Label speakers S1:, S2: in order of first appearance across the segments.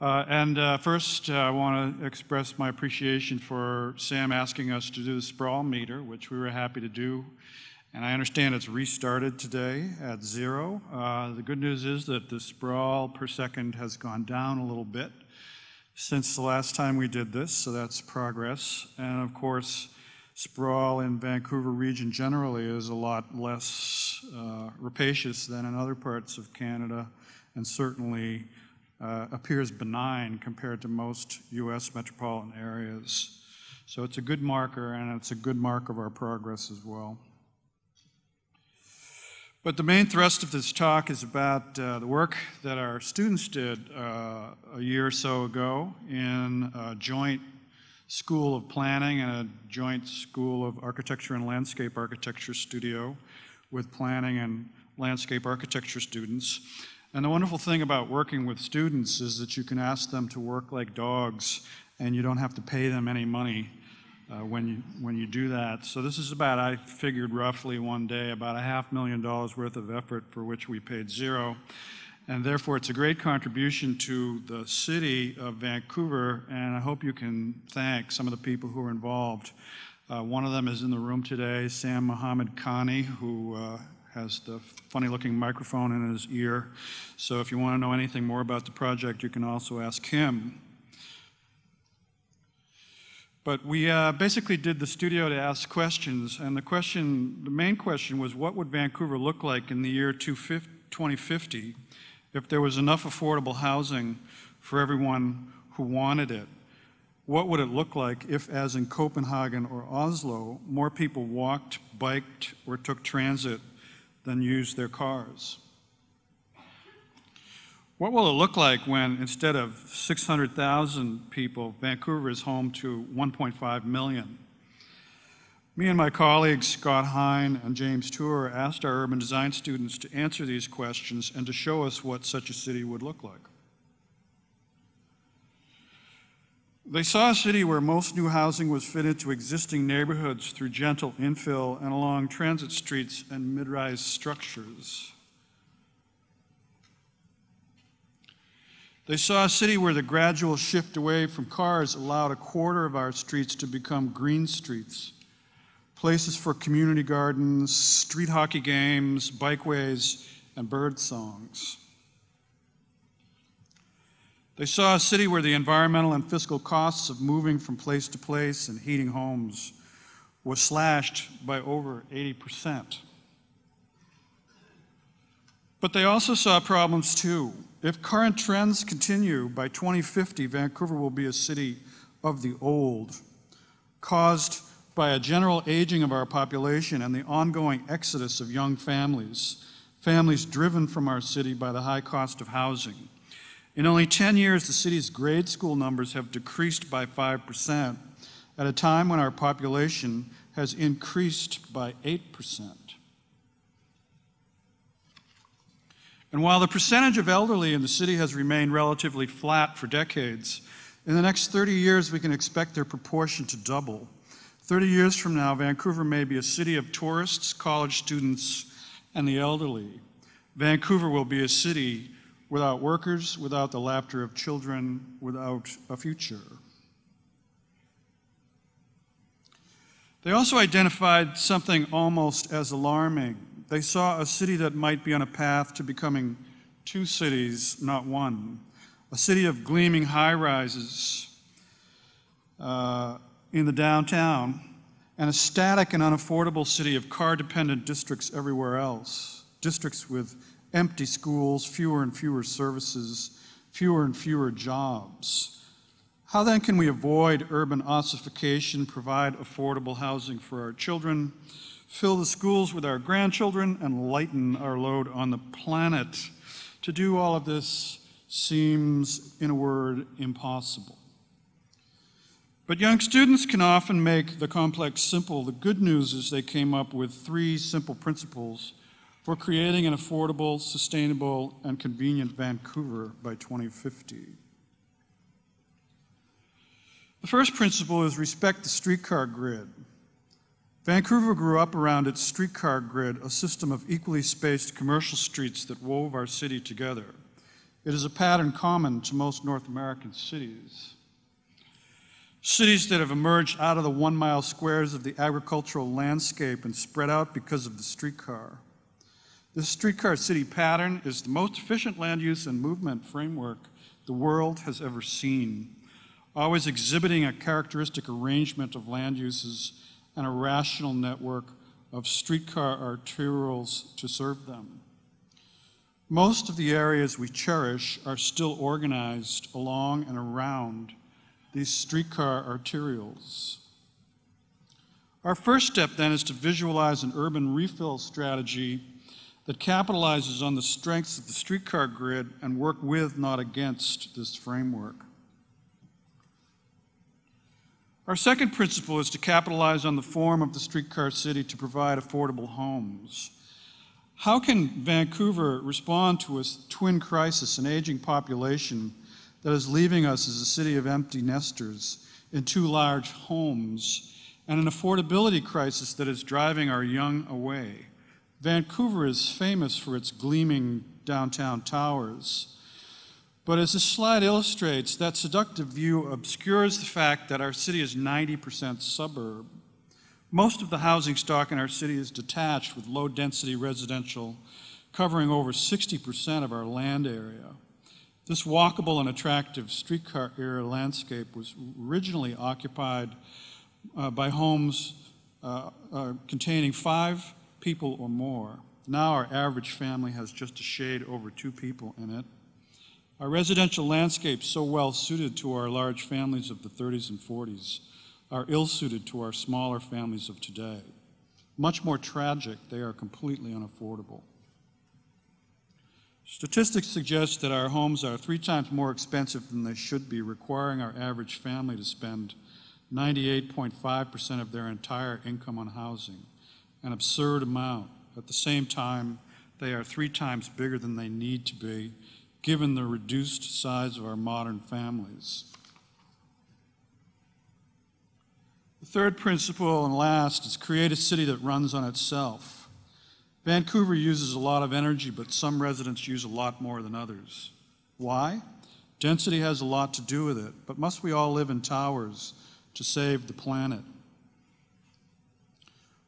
S1: First, I want to express my appreciation for Sam asking us to do the sprawl meter, which we were happy to do. And I understand it's restarted today at 0. The good news is that the sprawl per second has gone down a little bit since the last time we did this, so that's progress. And of course, sprawl in Vancouver region generally is a lot less rapacious than in other parts of Canada, and certainly appears benign compared to most US metropolitan areas. So it's a good marker, and it's a good mark of our progress as well. But the main thrust of this talk is about the work that our students did a year or so ago in a joint School of Planning and a joint School of Architecture and Landscape Architecture studio with planning and landscape architecture students. And the wonderful thing about working with students is that you can ask them to work like dogs and you don't have to pay them any money when you do that. So this is about, I figured roughly one day, about $500,000 worth of effort for which we paid 0. And therefore it's a great contribution to the city of Vancouver, and I hope you can thank some of the people who are involved. One of them is in the room today, Sam Mohammed Khani, who has the funny looking microphone in his ear. So if you want to know anything more about the project, you can also ask him. But we basically did the studio to ask questions, and the main question was, what would Vancouver look like in the year 2050 if there was enough affordable housing for everyone who wanted it? What would it look like if, as in Copenhagen or Oslo, more people walked, biked, or took transit than used their cars? What will it look like when, instead of 600,000 people, Vancouver is home to 1.5 million? Me and my colleagues, Scott Hine and James Tour, asked our urban design students to answer these questions and to show us what such a city would look like. They saw a city where most new housing was fitted to existing neighborhoods through gentle infill and along transit streets and mid-rise structures. They saw a city where the gradual shift away from cars allowed a quarter of our streets to become green streets, places for community gardens, street hockey games, bikeways, and bird songs. They saw a city where the environmental and fiscal costs of moving from place to place and heating homes was slashed by over 80%. But they also saw problems too. If current trends continue, by 2050, Vancouver will be a city of the old, caused by a general aging of our population and the ongoing exodus of young families, families driven from our city by the high cost of housing. In only 10 years, the city's grade school numbers have decreased by 5%, at a time when our population has increased by 8%. And while the percentage of elderly in the city has remained relatively flat for decades, in the next 30 years we can expect their proportion to double. 30 years from now, Vancouver may be a city of tourists, college students, and the elderly. Vancouver will be a city without workers, without the laughter of children, without a future. They also identified something almost as alarming. They saw a city that might be on a path to becoming 2 cities, not 1. A city of gleaming high-rises in the downtown, and a static and unaffordable city of car-dependent districts everywhere else. Districts with empty schools, fewer and fewer services, fewer and fewer jobs. How then can we avoid urban ossification, provide affordable housing for our children, fill the schools with our grandchildren, and lighten our load on the planet? To do all of this seems, in a word, impossible. But young students can often make the complex simple. The good news is they came up with 3 simple principles for creating an affordable, sustainable, and convenient Vancouver by 2050. The first principle is respect the streetcar grid. Vancouver grew up around its streetcar grid, a system of equally spaced commercial streets that wove our city together. It is a pattern common to most North American cities. Cities that have emerged out of the 1-mile squares of the agricultural landscape and spread out because of the streetcar. This streetcar city pattern is the most efficient land use and movement framework the world has ever seen, always exhibiting a characteristic arrangement of land uses and a rational network of streetcar arterials to serve them. Most of the areas we cherish are still organized along and around these streetcar arterials. Our first step then is to visualize an urban refill strategy that capitalizes on the strengths of the streetcar grid and work with, not against, this framework. Our second principle is to capitalize on the form of the streetcar city to provide affordable homes. How can Vancouver respond to a twin crisis, an aging population that is leaving us as a city of empty nesters in too large homes, and an affordability crisis that is driving our young away? Vancouver is famous for its gleaming downtown towers, but as this slide illustrates, that seductive view obscures the fact that our city is 90% suburb. Most of the housing stock in our city is detached, with low-density residential covering over 60% of our land area. This walkable and attractive streetcar-era landscape was originally occupied by homes containing 5 people or more. Now our average family has just a shade over 2 people in it. Our residential landscape, so well suited to our large families of the 30s and 40s, are ill-suited to our smaller families of today. Much more tragic, they are completely unaffordable. Statistics suggest that our homes are 3 times more expensive than they should be, requiring our average family to spend 98.5% of their entire income on housing, an absurd amount. At the same time, they are 3 times bigger than they need to be, given the reduced size of our modern families. The third principle, and last, is create a city that runs on itself. Vancouver uses a lot of energy, but some residents use a lot more than others. Why? Density has a lot to do with it, but must we all live in towers to save the planet?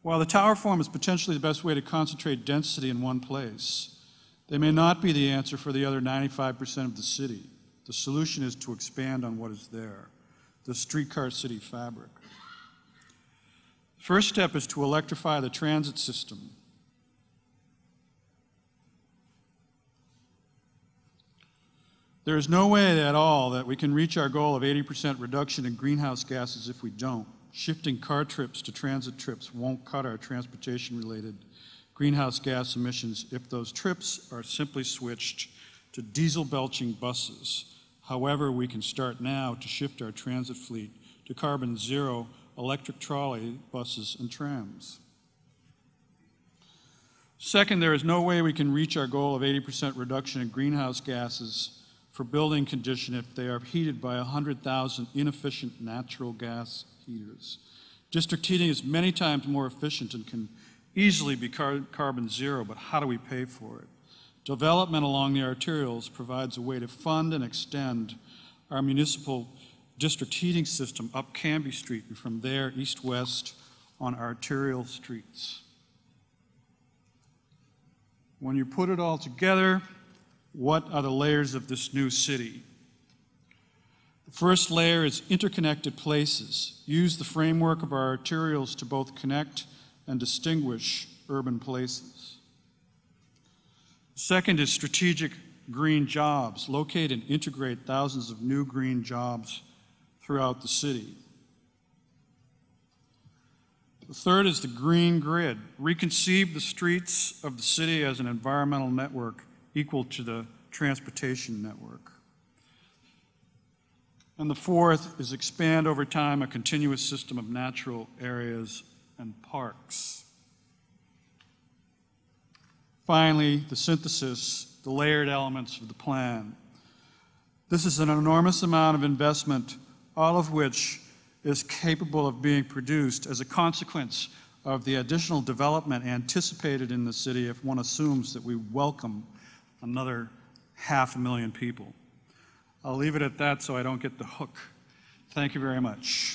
S1: While the tower form is potentially the best way to concentrate density in one place, they may not be the answer for the other 95% of the city. The solution is to expand on what is there, the streetcar city fabric. First step is to electrify the transit system. There is no way at all that we can reach our goal of 80% reduction in greenhouse gases if we don't. Shifting car trips to transit trips won't cut our transportation-related greenhouse gas emissions if those trips are simply switched to diesel-belching buses. However, we can start now to shift our transit fleet to carbon-zero electric trolley buses and trams. Second, there is no way we can reach our goal of 80% reduction in greenhouse gases for building condition if they are heated by 100,000 inefficient natural gas heaters. District heating is many times more efficient and can easily be carbon zero, but how do we pay for it? Development along the arterials provides a way to fund and extend our municipal district heating system up Cambie Street and from there east-west on arterial streets. When you put it all together, what are the layers of this new city? The first layer is interconnected places. Use the framework of our arterials to both connect and distinguish urban places. Second is strategic green jobs. Locate and integrate thousands of new green jobs throughout the city. The third is the green grid. Reconceive the streets of the city as an environmental network equal to the transportation network. And the fourth is expand over time a continuous system of natural areas and parks. Finally, the synthesis, the layered elements of the plan. This is an enormous amount of investment, all of which is capable of being produced as a consequence of the additional development anticipated in the city if one assumes that we welcome another 500,000 people. I'll leave it at that so I don't get the hook. Thank you very much.